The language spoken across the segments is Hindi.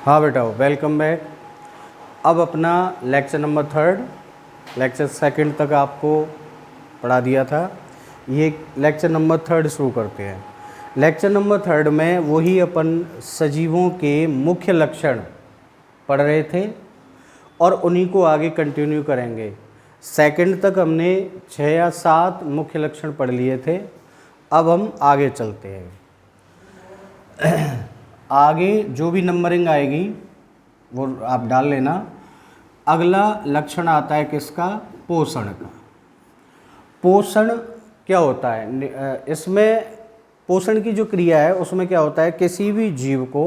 हाँ बेटा, वेलकम बैक। अब अपना लेक्चर नंबर 3, लेक्चर 2 तक आपको पढ़ा दिया था। ये लेक्चर नंबर 3 शुरू करते हैं। लेक्चर नंबर 3 में वही अपन सजीवों के मुख्य लक्षण पढ़ रहे थे और उन्हीं को आगे कंटिन्यू करेंगे। 2 तक हमने 6 या 7 मुख्य लक्षण पढ़ लिए थे। अब हम आगे चलते हैं। आगे जो भी नंबरिंग आएगी वो आप डाल लेना। अगला लक्षण आता है किसका? पोषण का। पोषण क्या होता है? इसमें पोषण की जो क्रिया है उसमें क्या होता है, किसी भी जीव को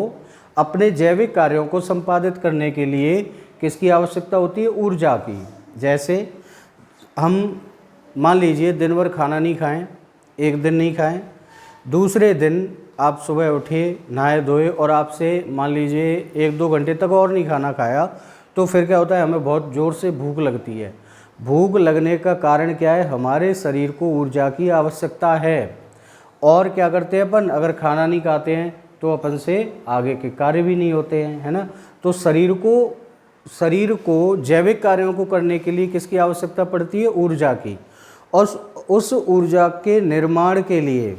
अपने जैविक कार्यों को संपादित करने के लिए किसकी आवश्यकता होती है? ऊर्जा की। जैसे हम मान लीजिए दिन भर खाना नहीं खाएं, एक दिन नहीं खाएं, दूसरे दिन आप सुबह उठे, नहाए धोए और आपसे मान लीजिए 1-2 घंटे तक और नहीं खाना खाया, तो फिर क्या होता है, हमें बहुत ज़ोर से भूख लगती है। भूख लगने का कारण क्या है? हमारे शरीर को ऊर्जा की आवश्यकता है। और क्या करते हैं अपन? अगर खाना नहीं खाते हैं तो अपन से आगे के कार्य भी नहीं होते हैं, है ना। तो शरीर को जैविक कार्यों को करने के लिए किसकी आवश्यकता पड़ती है? ऊर्जा की। और उस ऊर्जा के निर्माण के लिए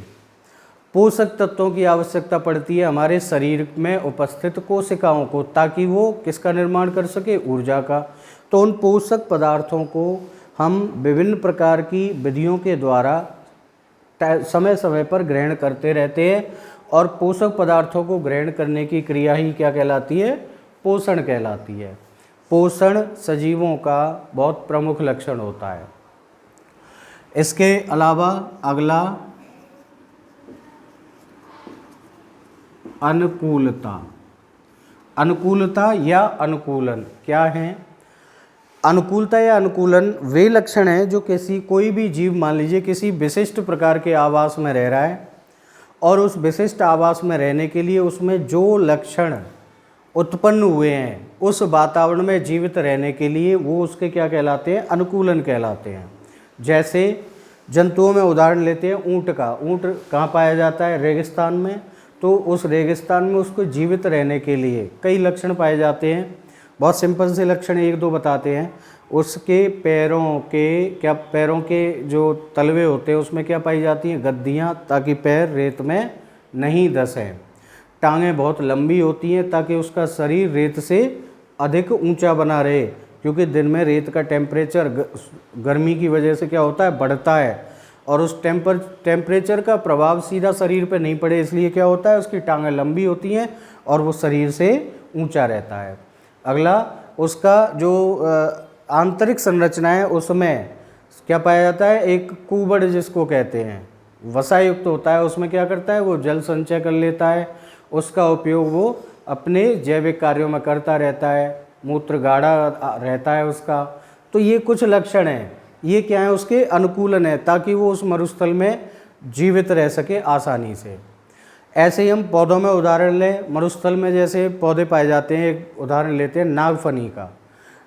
पोषक तत्वों की आवश्यकता पड़ती है हमारे शरीर में उपस्थित कोशिकाओं को, ताकि वो किसका निर्माण कर सके? ऊर्जा का। तो उन पोषक पदार्थों को हम विभिन्न प्रकार की विधियों के द्वारा समय समय पर ग्रहण करते रहते हैं, और पोषक पदार्थों को ग्रहण करने की क्रिया ही क्या कहलाती है? पोषण कहलाती है। पोषण सजीवों का बहुत प्रमुख लक्षण होता है। इसके अलावा अगला अनुकूलता। अनुकूलता या अनुकूलन क्या है? अनुकूलता या अनुकूलन वे लक्षण हैं जो कोई भी जीव मान लीजिए किसी विशिष्ट प्रकार के आवास में रह रहा है, और उस विशिष्ट आवास में रहने के लिए उसमें जो लक्षण उत्पन्न हुए हैं उस वातावरण में जीवित रहने के लिए वो उसके क्या कहलाते हैं? अनुकूलन कहलाते हैं। जैसे जंतुओं में उदाहरण लेते हैं ऊँट का। ऊँट कहाँ पाया जाता है? रेगिस्तान में। तो उस रेगिस्तान में उसको जीवित रहने के लिए कई लक्षण पाए जाते हैं। बहुत सिंपल से लक्षण 1-2 बताते हैं। उसके पैरों के जो तलवे होते हैं उसमें क्या पाई जाती हैं? गद्दियाँ, ताकि पैर रेत में नहीं धंसें। टांगें बहुत लंबी होती हैं ताकि उसका शरीर रेत से अधिक ऊंचा बना रहे, क्योंकि दिन में रेत का टेम्परेचर गर्मी की वजह से क्या होता है? बढ़ता है, और उस टेम्परेचर का प्रभाव सीधा शरीर पे नहीं पड़े, इसलिए क्या होता है? उसकी टांगें लंबी होती हैं और वो शरीर से ऊंचा रहता है। अगला उसका जो आंतरिक संरचना है उसमें क्या पाया जाता है? एक कुबड़ जिसको कहते हैं, वसा युक्त होता है। उसमें क्या करता है? वो जल संचय कर लेता है, उसका उपयोग वो अपने जैविक कार्यों में करता रहता है, मूत्र गाढ़ा रहता है उसका। तो ये कुछ लक्षण हैं। ये क्या है? उसके अनुकूलन है, ताकि वो उस मरुस्थल में जीवित रह सके आसानी से। ऐसे ही हम पौधों में उदाहरण लें। मरुस्थल में जैसे पौधे पाए जाते हैं, एक उदाहरण लेते हैं नागफनी का।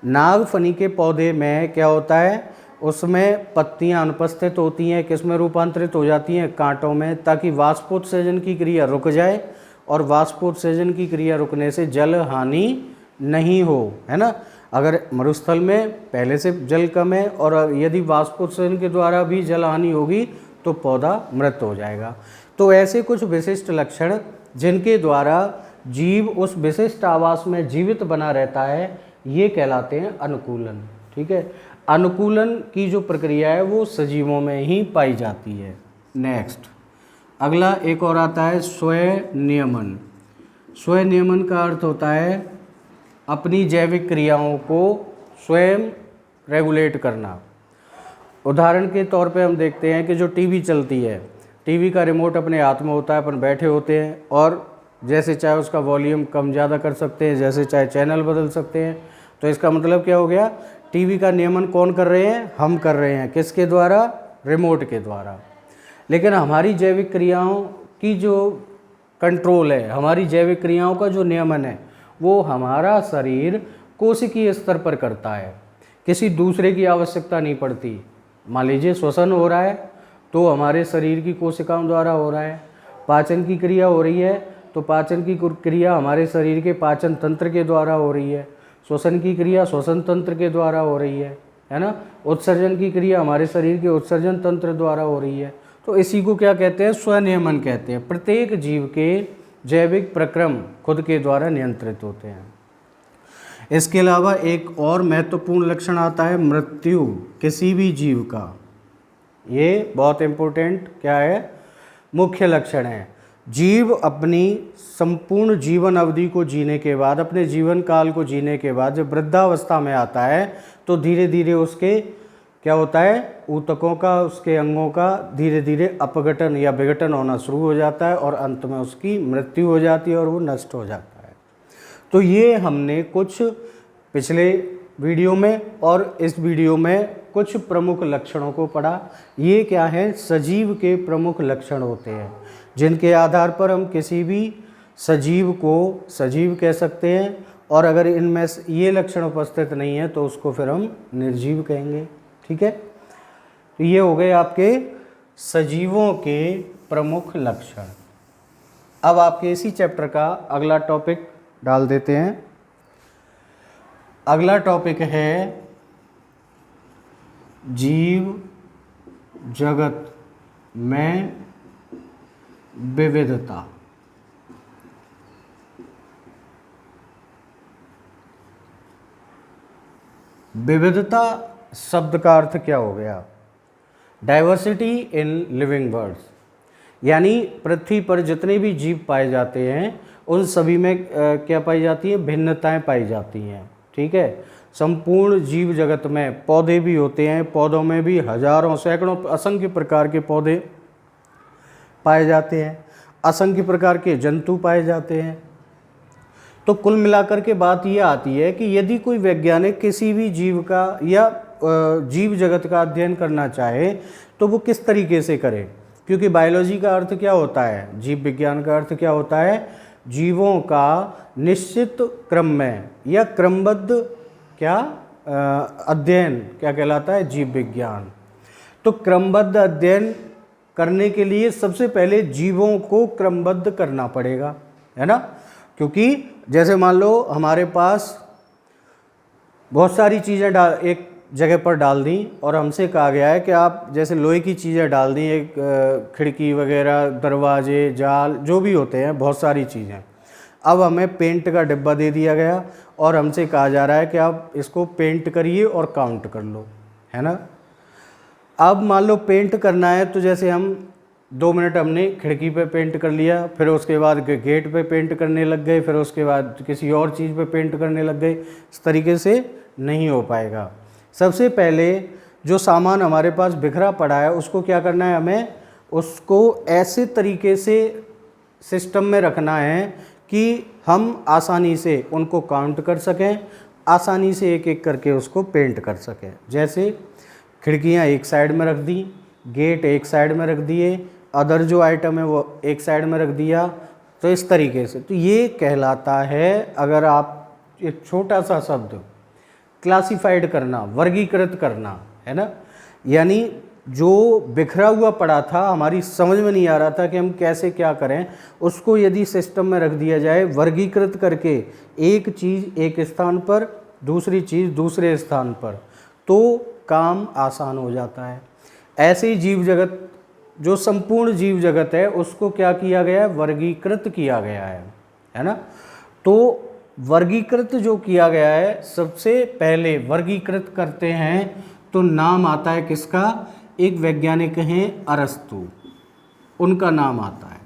नागफनी के पौधे में क्या होता है? उसमें पत्तियां अनुपस्थित होती हैं। किस में रूपांतरित हो जाती हैं? कांटों में, ताकि वाष्पोत्सर्जन की क्रिया रुक जाए, और वाष्पोत्सर्जन की क्रिया रुकने से जल हानि नहीं हो, है ना। अगर मरुस्थल में पहले से जल कम है और यदि वाष्पोत्सर्जन के द्वारा भी जल हानि होगी तो पौधा मृत हो जाएगा। तो ऐसे कुछ विशिष्ट लक्षण जिनके द्वारा जीव उस विशिष्ट आवास में जीवित बना रहता है, ये कहलाते हैं अनुकूलन। ठीक है। अनुकूलन की जो प्रक्रिया है वो सजीवों में ही पाई जाती है। नेक्स्ट अगला एक और आता है स्वनियमन। स्वनियमन का अर्थ होता है अपनी जैविक क्रियाओं को स्वयं रेगुलेट करना। उदाहरण के तौर पे हम देखते हैं कि जो टीवी चलती है, टीवी का रिमोट अपने हाथ में होता है, अपन बैठे होते हैं और जैसे चाहे उसका वॉल्यूम कम ज़्यादा कर सकते हैं, जैसे चाहे चैनल बदल सकते हैं। तो इसका मतलब क्या हो गया? टीवी का नियमन कौन कर रहे हैं? हम कर रहे हैं। किसके द्वारा? रिमोट के द्वारा। लेकिन हमारी जैविक क्रियाओं की जो कंट्रोल है, हमारी जैविक क्रियाओं का जो नियमन है, वो हमारा शरीर कोशिकीय स्तर पर करता है। किसी दूसरे की आवश्यकता नहीं पड़ती। मान लीजिए श्वसन हो रहा है तो हमारे शरीर की कोशिकाओं द्वारा हो रहा है। पाचन की क्रिया हो रही है तो पाचन की क्रिया हमारे शरीर के पाचन तंत्र के द्वारा हो रही है, श्वसन की क्रिया श्वसन तंत्र के द्वारा हो रही है ना, उत्सर्जन की क्रिया हमारे शरीर के उत्सर्जन तंत्र द्वारा हो रही है। तो इसी को क्या कहते हैं, स्वनियमन कहते हैं। प्रत्येक जीव के जैविक प्रक्रम खुद के द्वारा नियंत्रित होते हैं। इसके अलावा एक और महत्वपूर्ण लक्षण आता है मृत्यु किसी भी जीव का। ये बहुत इम्पोर्टेंट क्या है, मुख्य लक्षण है। जीव अपनी संपूर्ण जीवन अवधि को जीने के बाद, अपने जीवन काल को जीने के बाद जब वृद्धावस्था में आता है तो धीरे धीरे उसके क्या होता है, ऊतकों का, उसके अंगों का धीरे धीरे अपघटन या विघटन होना शुरू हो जाता है और अंत में उसकी मृत्यु हो जाती है और वो नष्ट हो जाता है। तो ये हमने कुछ पिछले वीडियो में और इस वीडियो में कुछ प्रमुख लक्षणों को पढ़ा। ये क्या है, सजीव के प्रमुख लक्षण होते हैं जिनके आधार पर हम किसी भी सजीव को सजीव कह सकते हैं, और अगर इनमें ये लक्षण उपस्थित नहीं है तो उसको फिर हम निर्जीव कहेंगे। ठीक है, तो ये हो गए आपके सजीवों के प्रमुख लक्षण। अब आपके इसी चैप्टर का अगला टॉपिक डाल देते हैं। अगला टॉपिक है जीव जगत में विविधता। विविधता शब्द का अर्थ क्या हो गया, डाइवर्सिटी इन लिविंग बर्ड्स, यानी पृथ्वी पर जितने भी जीव पाए जाते हैं उन सभी में क्या पाई जाती है, भिन्नताएं पाई जाती हैं। ठीक है, संपूर्ण जीव जगत में पौधे भी होते हैं, पौधों में भी हजारों सैकड़ों असंख्य प्रकार के पौधे पाए जाते हैं, असंख्य प्रकार के जंतु पाए जाते हैं। तो कुल मिलाकर के बात ये आती है कि यदि कोई वैज्ञानिक किसी भी जीव का या जीव जगत का अध्ययन करना चाहे तो वो किस तरीके से करे, क्योंकि बायोलॉजी का अर्थ क्या होता है, जीव विज्ञान का अर्थ क्या होता है, जीवों का निश्चित क्रम में या क्रमबद्ध क्या अध्ययन क्या कहलाता है, जीव विज्ञान। तो क्रमबद्ध अध्ययन करने के लिए सबसे पहले जीवों को क्रमबद्ध करना पड़ेगा, है ना। क्योंकि जैसे मान लो हमारे पास बहुत सारी चीज़ें एक जगह पर डाल दी और हमसे कहा गया है कि आप जैसे लोहे की चीज़ें डाल दी, एक खिड़की वगैरह, दरवाजे, जाल, जो भी होते हैं बहुत सारी चीज़ें। अब हमें पेंट का डिब्बा दे दिया गया और हमसे कहा जा रहा है कि आप इसको पेंट करिए और काउंट कर लो, है ना। अब मान लो पेंट करना है तो जैसे हम 2 मिनट हमने खिड़की पे पेंट कर लिया, फिर उसके बाद गेट पे पेंट करने लग गए, फिर उसके बाद किसी और चीज़ पे पेंट करने लग गए, इस तरीके से नहीं हो पाएगा। सबसे पहले जो सामान हमारे पास बिखरा पड़ा है उसको क्या करना है, हमें उसको ऐसे तरीके से सिस्टम में रखना है कि हम आसानी से उनको काउंट कर सकें, आसानी से एक एक करके उसको पेंट कर सकें। जैसे खिड़कियां एक साइड में रख दी, गेट एक साइड में रख दिए, अदर जो आइटम है वो एक साइड में रख दिया, तो इस तरीके से। तो ये कहलाता है, अगर आप एक छोटा सा शब्द क्लासिफाइड करना, वर्गीकृत करना, है ना, यानी जो बिखरा हुआ पड़ा था, हमारी समझ में नहीं आ रहा था कि हम कैसे क्या करें, उसको यदि सिस्टम में रख दिया जाए वर्गीकृत करके, एक चीज़ एक स्थान पर, दूसरी चीज़ दूसरे स्थान पर, तो काम आसान हो जाता है। ऐसे ही जीव जगत, जो संपूर्ण जीव जगत है, उसको क्या किया गया है, वर्गीकृत किया गया है ना। तो वर्गीकृत जो किया गया है, सबसे पहले वर्गीकृत करते हैं तो नाम आता है किसका, एक वैज्ञानिक हैं अरस्तु, उनका नाम आता है।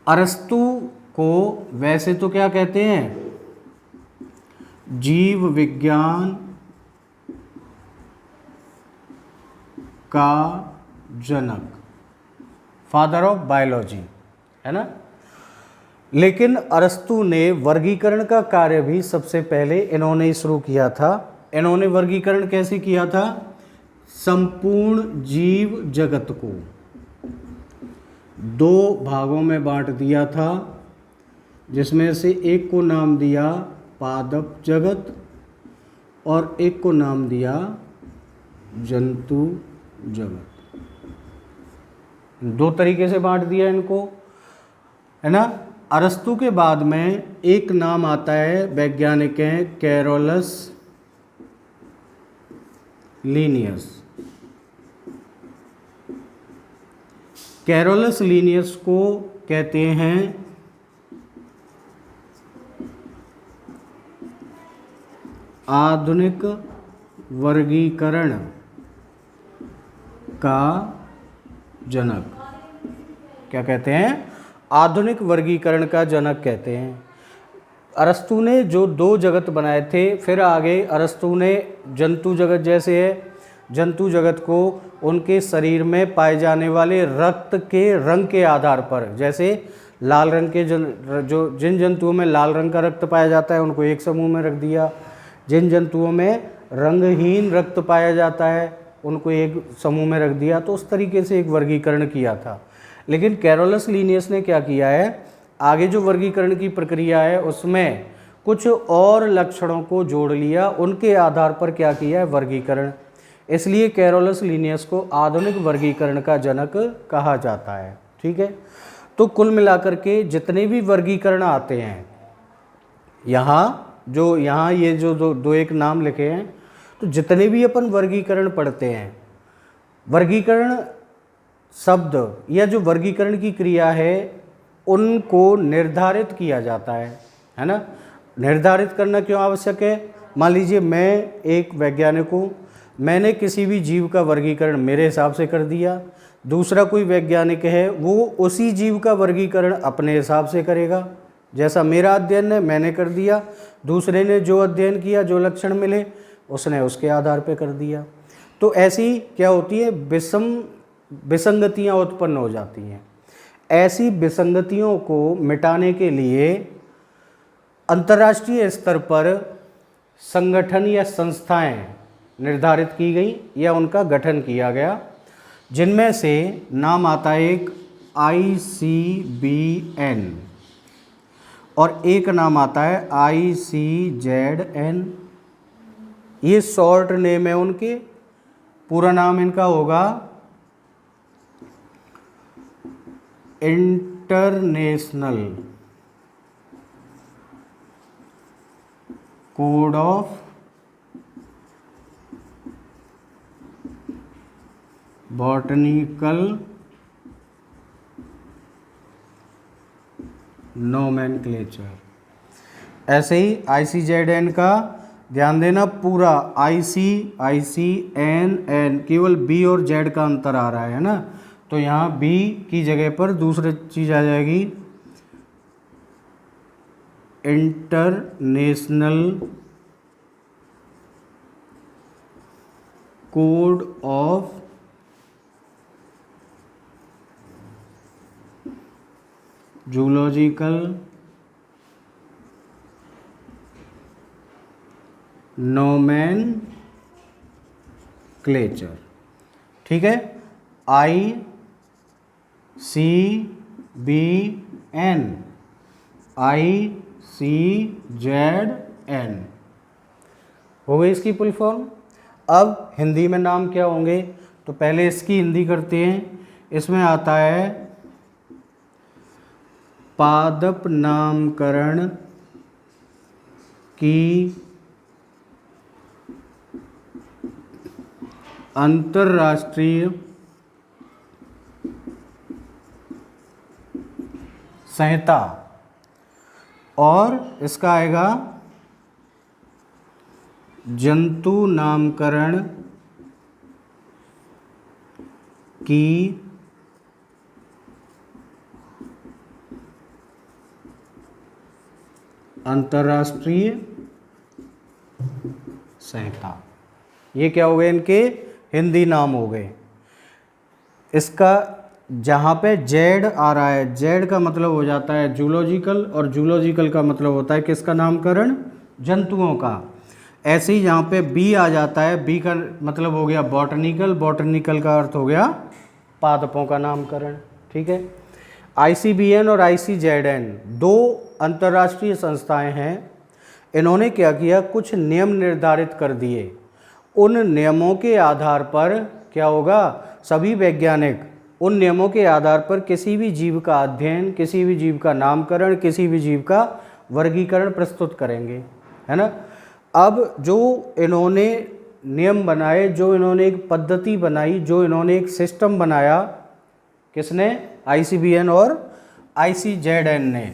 अरस्तु को वैसे तो क्या कहते हैं, जीव विज्ञान का जनक, फादर ऑफ बायोलॉजी, है ना। लेकिन अरस्तु ने वर्गीकरण का कार्य भी सबसे पहले इन्होंने ही शुरू किया था। इन्होंने वर्गीकरण कैसे किया था, संपूर्ण जीव जगत को 2 भागों में बांट दिया था, जिसमें से एक को नाम दिया पादप जगत और एक को नाम दिया जंतु जगत। 2 तरीके से बांट दिया इनको, है ना। अरस्तु के बाद में एक नाम आता है, वैज्ञानिक हैं कैरोलस लीनियस। कैरोलस लीनियस को कहते हैं आधुनिक वर्गीकरण का जनक। क्या कहते हैं? आधुनिक वर्गीकरण का जनक कहते हैं। अरस्तु ने जो 2 जगत बनाए थे, फिर आगे अरस्तु ने जंतु जगत, जैसे है जंतु जगत को उनके शरीर में पाए जाने वाले रक्त के रंग के आधार पर, जैसे लाल रंग के जिन जंतुओं में लाल रंग का रक्त पाया जाता है उनको एक समूह में रख दिया, जिन जंतुओं में रंगहीन रक्त पाया जाता है उनको एक समूह में रख दिया। तो उस तरीके से एक वर्गीकरण किया था। लेकिन कैरोलस लीनियस ने क्या किया है, आगे जो वर्गीकरण की प्रक्रिया है उसमें कुछ और लक्षणों को जोड़ लिया, उनके आधार पर क्या किया है, वर्गीकरण। इसलिए कैरोलस लीनियस को आधुनिक वर्गीकरण का जनक कहा जाता है। ठीक है, तो कुल मिलाकर के जितने भी वर्गीकरण आते हैं यहाँ ये जो दो एक नाम लिखे हैं, तो जितने भी अपन वर्गीकरण पढ़ते हैं, वर्गीकरण शब्द या जो वर्गीकरण की क्रिया है उनको निर्धारित किया जाता है ना। निर्धारित करना क्यों आवश्यक है? मान लीजिए मैं एक वैज्ञानिक हूँ, मैंने किसी भी जीव का वर्गीकरण मेरे हिसाब से कर दिया, दूसरा कोई वैज्ञानिक है वो उसी जीव का वर्गीकरण अपने हिसाब से करेगा। जैसा मेरा अध्ययन है मैंने कर दिया, दूसरे ने जो अध्ययन किया, जो लक्षण मिले उसने उसके आधार पर कर दिया। तो ऐसी क्या होती है, विसंगतियाँ उत्पन्न हो जाती हैं। ऐसी विसंगतियों को मिटाने के लिए अंतर्राष्ट्रीय स्तर पर संगठन या संस्थाएं निर्धारित की गई या उनका गठन किया गया, जिनमें से नाम आता है एक ICBN और एक नाम आता है ICZN। ये शॉर्ट नेम है उनके, पूरा नाम इनका होगा international code of botanical nomenclature. ऐसे ही ICZN का ध्यान देना, पूरा ICN केवल B और Z का अंतर आ रहा है ना, तो यहाँ B की जगह पर दूसरी चीज़ आ जाएगी international code of zoological nomenclature. ठीक है, ICBN ICZN हो गई इसकी फुल फॉर्म। अब हिंदी में नाम क्या होंगे, तो पहले इसकी हिंदी करते हैं। इसमें आता है पादप नामकरण की अंतर्राष्ट्रीय संहिता, और इसका आएगा जंतु नामकरण की अंतर्राष्ट्रीय संहिता। ये क्या हो गए, इनके हिंदी नाम हो गए। इसका जहाँ पे जेड आ रहा है, जेड का मतलब हो जाता है जूलॉजिकल, और जूलॉजिकल का मतलब होता है किसका नामकरण, जंतुओं का। ऐसे ही यहाँ पे बी आ जाता है, बी का मतलब हो गया बॉटनिकल, बॉटनिकल का अर्थ हो गया पादपों का नामकरण। ठीक है, ICBN और ICZN दो अंतर्राष्ट्रीय संस्थाएं हैं। इन्होंने क्या किया, कुछ नियम निर्धारित कर दिए। उन नियमों के आधार पर क्या होगा, सभी वैज्ञानिक उन नियमों के आधार पर किसी भी जीव का अध्ययन, किसी भी जीव का नामकरण, किसी भी जीव का वर्गीकरण प्रस्तुत करेंगे, है ना। अब जो इन्होंने नियम बनाए, जो इन्होंने एक पद्धति बनाई, जो इन्होंने एक सिस्टम बनाया, किसने? ICBN और ICZN ने।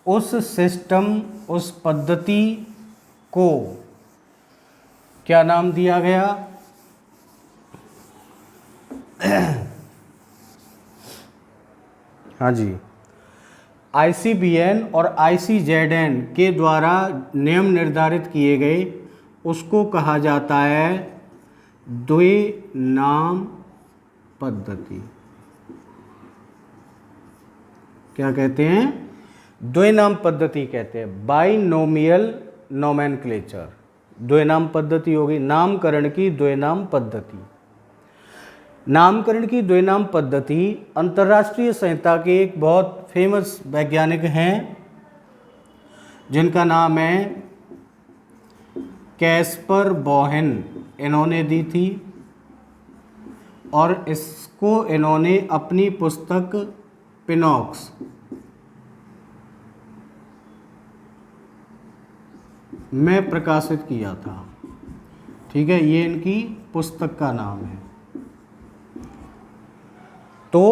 उस सिस्टम, उस पद्धति को क्या नाम दिया गया? हाँ जी, ICBN और ICZN के द्वारा नियम निर्धारित किए गए, उसको कहा जाता है द्विनाम पद्धति। क्या कहते हैं? द्विनाम पद्धति कहते हैं, बाइनोमियल नोमेनक्लेचर। द्विनाम पद्धति होगी, नामकरण की द्विनाम पद्धति। नामकरण की द्विनाम पद्धति अंतर्राष्ट्रीय संहिता के एक बहुत फेमस वैज्ञानिक हैं, जिनका नाम है कैस्पर बोहेन, इन्होंने दी थी। और इसको इन्होंने अपनी पुस्तक पिनॉक्स में प्रकाशित किया था। ठीक है, ये इनकी पुस्तक का नाम है। तो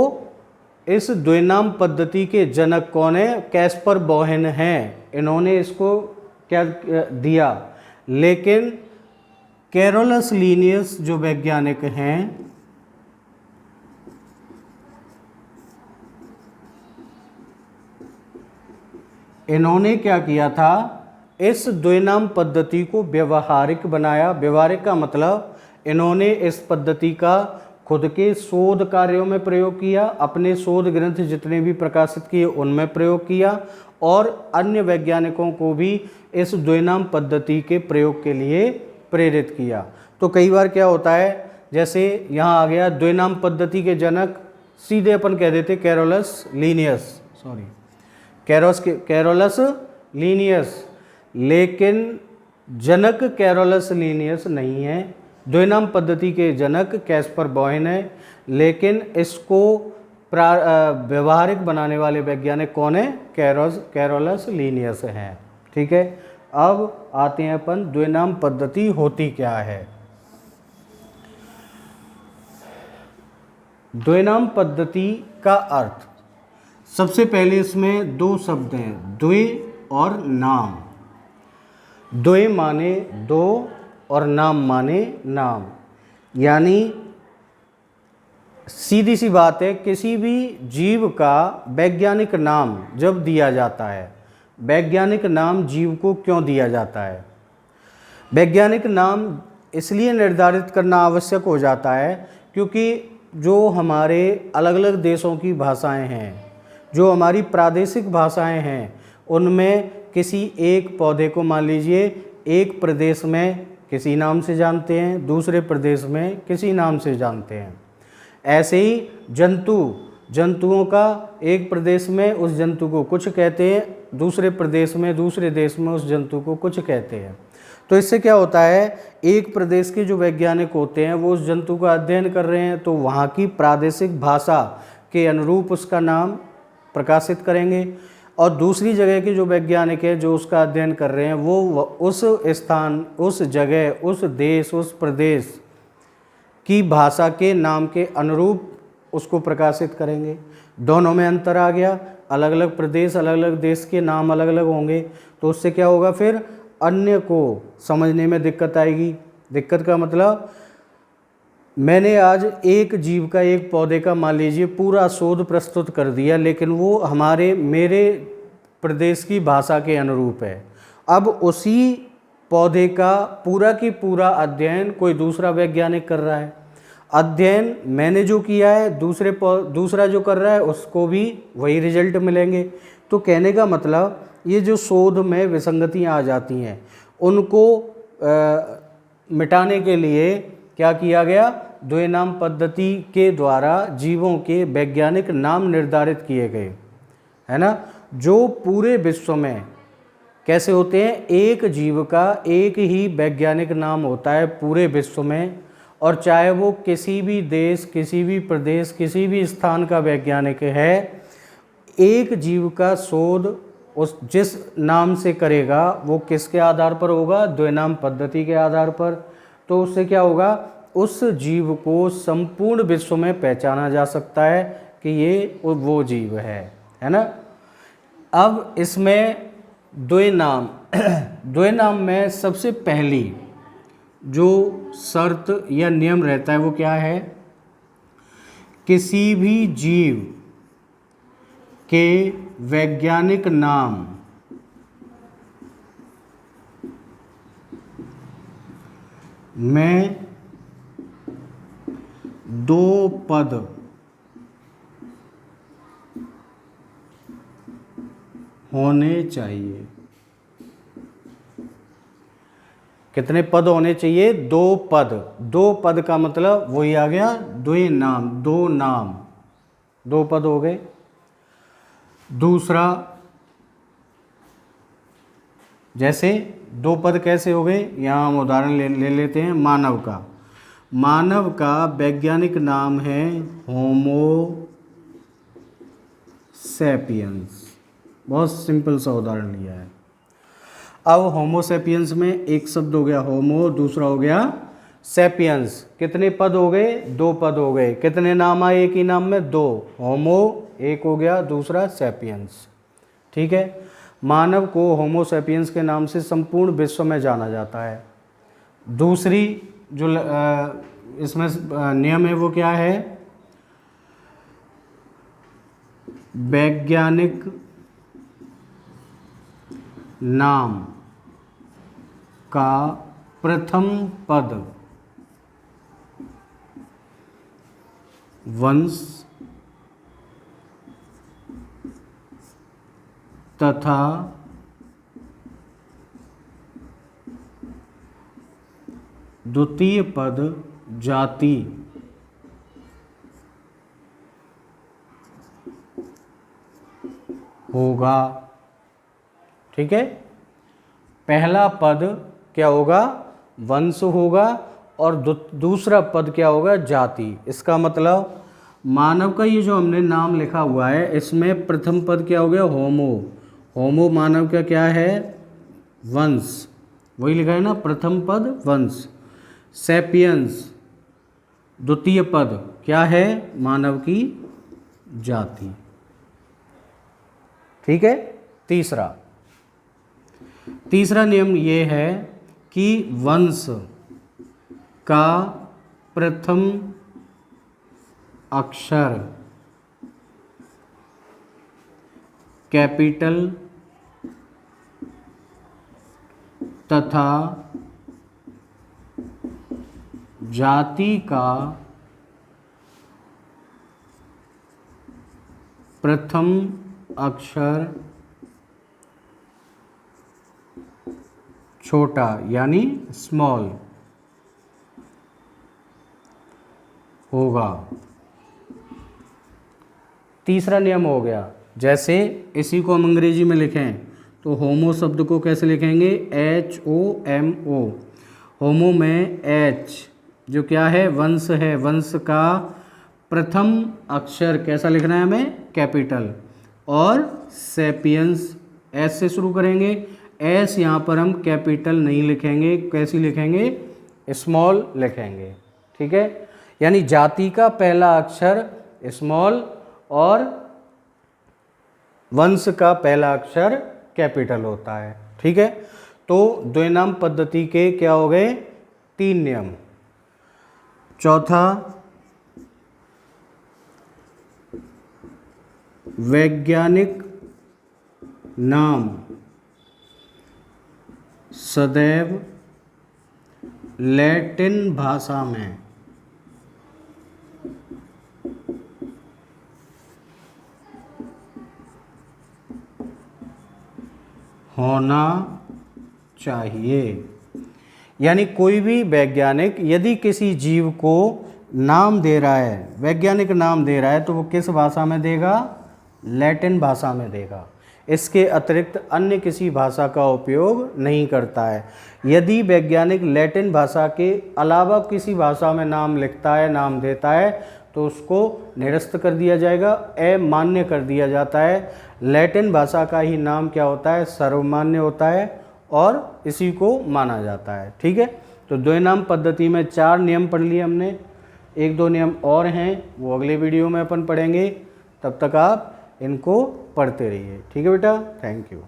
इस द्विनाम पद्धति के जनक कौन है? कैस्पर बोहेन हैं। इन्होंने इसको क्या दिया, लेकिन कैरोलस लीनियस जो वैज्ञानिक हैं, इन्होंने क्या किया था? इस द्विनाम पद्धति को व्यवहारिक बनाया। व्यवहारिक का मतलब इन्होंने इस पद्धति का खुद के शोध कार्यों में प्रयोग किया, अपने शोध ग्रंथ जितने भी प्रकाशित किए उनमें प्रयोग किया, और अन्य वैज्ञानिकों को भी इस द्विनाम पद्धति के प्रयोग के लिए प्रेरित किया। तो कई बार क्या होता है, जैसे यहाँ आ गया द्विनाम पद्धति के जनक, सीधे अपन कह देते Carolus Linnaeus, sorry Carolus Linnaeus, लेकिन जनक कैरोलस लीनियस नहीं है। द्विनाम पद्धति के जनक कैस्पर बोहेन है, लेकिन इसको व्यवहारिक बनाने वाले वैज्ञानिक कौन है? कैरोलस लीनियस हैं। ठीक है, अब आते हैं अपन द्विनाम पद्धति होती क्या है। द्विनाम पद्धति का अर्थ, सबसे पहले इसमें दो शब्द हैं, द्वि और नाम। द्वि माने दो और नाम माने नाम। यानी सीधी सी बात है, किसी भी जीव का वैज्ञानिक नाम जब दिया जाता है, वैज्ञानिक नाम जीव को क्यों दिया जाता है? वैज्ञानिक नाम इसलिए निर्धारित करना आवश्यक हो जाता है क्योंकि जो हमारे अलग अलग देशों की भाषाएं हैं, जो हमारी प्रादेशिक भाषाएं हैं, उनमें किसी एक पौधे को मान लीजिए एक प्रदेश में किसी नाम से जानते हैं, दूसरे प्रदेश में किसी नाम से जानते हैं। ऐसे ही जंतुओं का एक प्रदेश में उस जंतु को कुछ कहते हैं, दूसरे प्रदेश में, दूसरे देश में उस जंतु को कुछ कहते हैं। तो इससे क्या होता है, एक प्रदेश के जो वैज्ञानिक होते हैं वो उस जंतु का अध्ययन कर रहे हैं, तो वहाँ की प्रादेशिक भाषा के अनुरूप उसका नाम प्रकाशित करेंगे, और दूसरी जगह के जो वैज्ञानिक है जो उसका अध्ययन कर रहे हैं वो उस स्थान, उस जगह, उस देश, उस प्रदेश की भाषा के नाम के अनुरूप उसको प्रकाशित करेंगे। दोनों में अंतर आ गया, अलग अलग प्रदेश, अलग अलग देश के नाम अलग अलग होंगे, तो उससे क्या होगा, फिर अन्य को समझने में दिक्कत आएगी। दिक्कत का मतलब, मैंने आज एक जीव का, एक पौधे का मान लीजिए पूरा शोध प्रस्तुत कर दिया, लेकिन वो मेरे प्रदेश की भाषा के अनुरूप है। अब उसी पौधे का पूरा की पूरा अध्ययन कोई दूसरा वैज्ञानिक कर रहा है, अध्ययन मैंने जो किया है दूसरा जो कर रहा है उसको भी वही रिजल्ट मिलेंगे। तो कहने का मतलब, ये जो शोध में विसंगतियाँ आ जाती हैं उनको मिटाने के लिए क्या किया गया, द्विनाम पद्धति के द्वारा जीवों के वैज्ञानिक नाम निर्धारित किए गए, है ना, जो पूरे विश्व में कैसे होते हैं, एक जीव का एक ही वैज्ञानिक नाम होता है पूरे विश्व में, और चाहे वो किसी भी देश, किसी भी प्रदेश, किसी भी स्थान का वैज्ञानिक है, एक जीव का शोध उस जिस नाम से करेगा वो किसके आधार पर होगा? द्विनाम पद्धति के आधार पर। तो उससे क्या होगा? उस जीव को संपूर्ण विश्व में पहचाना जा सकता है कि ये वो जीव है ना। अब इसमें द्विनाम द्विनाम में सबसे पहली जो शर्त या नियम रहता है वो क्या है? किसी भी जीव के वैज्ञानिक नाम में दो पद होने चाहिए। कितने पद होने चाहिए? दो पद। दो पद का मतलब वही आ गया द्विनाम, दो नाम, दो पद हो गए। दूसरा, जैसे दो पद कैसे हो गए? यहाँ हम उदाहरण ले लेते हैं मानव का। मानव का वैज्ञानिक नाम है होमो सैपियंस। बहुत सिंपल सा उदाहरण लिया है। अब होमो सैपियंस में एक शब्द हो गया होमो, दूसरा हो गया सैपियंस। कितने पद हो गए? दो पद हो गए। कितने नाम आए एक ही नाम में? दो। होमो एक हो गया, दूसरा सैपियंस। ठीक है। मानव को होमो सैपियंस के नाम से संपूर्ण विश्व में जाना जाता है। दूसरी जो इसमें नियम है वो क्या है? वैज्ञानिक नाम का प्रथम पद वंश तथा द्वितीय पद जाति होगा। ठीक है। पहला पद क्या होगा? वंश होगा और दूसरा पद क्या होगा? जाति। इसका मतलब मानव का ये जो हमने नाम लिखा हुआ है इसमें प्रथम पद क्या हो गया? होमो। होमो मानव का क्या है? वंश। वही लिखा है ना, प्रथम पद वंश। सैपियंस द्वितीय पद क्या है? मानव की जाति। ठीक है। तीसरा नियम ये है कि वंश का प्रथम अक्षर कैपिटल तथा जाति का प्रथम अक्षर छोटा यानी स्मॉल होगा। तीसरा नियम हो गया। जैसे इसी को हम अंग्रेजी में लिखें तो होमो शब्द को कैसे लिखेंगे? HOMO। होमो में H जो क्या है? वंश है। वंश का प्रथम अक्षर कैसा लिखना है हमें? कैपिटल। और सैपियंस S से शुरू करेंगे। S यहाँ पर हम कैपिटल नहीं लिखेंगे, कैसी लिखेंगे? स्मॉल लिखेंगे। ठीक है। यानी जाति का पहला अक्षर स्मॉल और वंश का पहला अक्षर कैपिटल होता है। ठीक है। तो द्विनाम पद्धति के क्या हो गए? 3 नियम। चौथा, वैज्ञानिक नाम सदैव लैटिन भाषा में होना चाहिए। यानी कोई भी वैज्ञानिक यदि किसी जीव को नाम दे रहा है, वैज्ञानिक नाम दे रहा है, तो वो किस भाषा में देगा? लैटिन भाषा में देगा। इसके अतिरिक्त अन्य किसी भाषा का उपयोग नहीं करता है। यदि वैज्ञानिक लैटिन भाषा के अलावा किसी भाषा में नाम लिखता है, नाम देता है, तो उसको निरस्त कर दिया जाएगा, अमान्य कर दिया जाता है। लैटिन भाषा का ही नाम क्या होता है? सर्वमान्य होता है और इसी को माना जाता है। ठीक है, तो द्विनाम पद्धति में 4 नियम पढ़ लिए हमने, 1-2 नियम और हैं वो अगले वीडियो में अपन पढ़ेंगे। तब तक आप इनको पढ़ते रहिए। ठीक है बेटा, थैंक यू।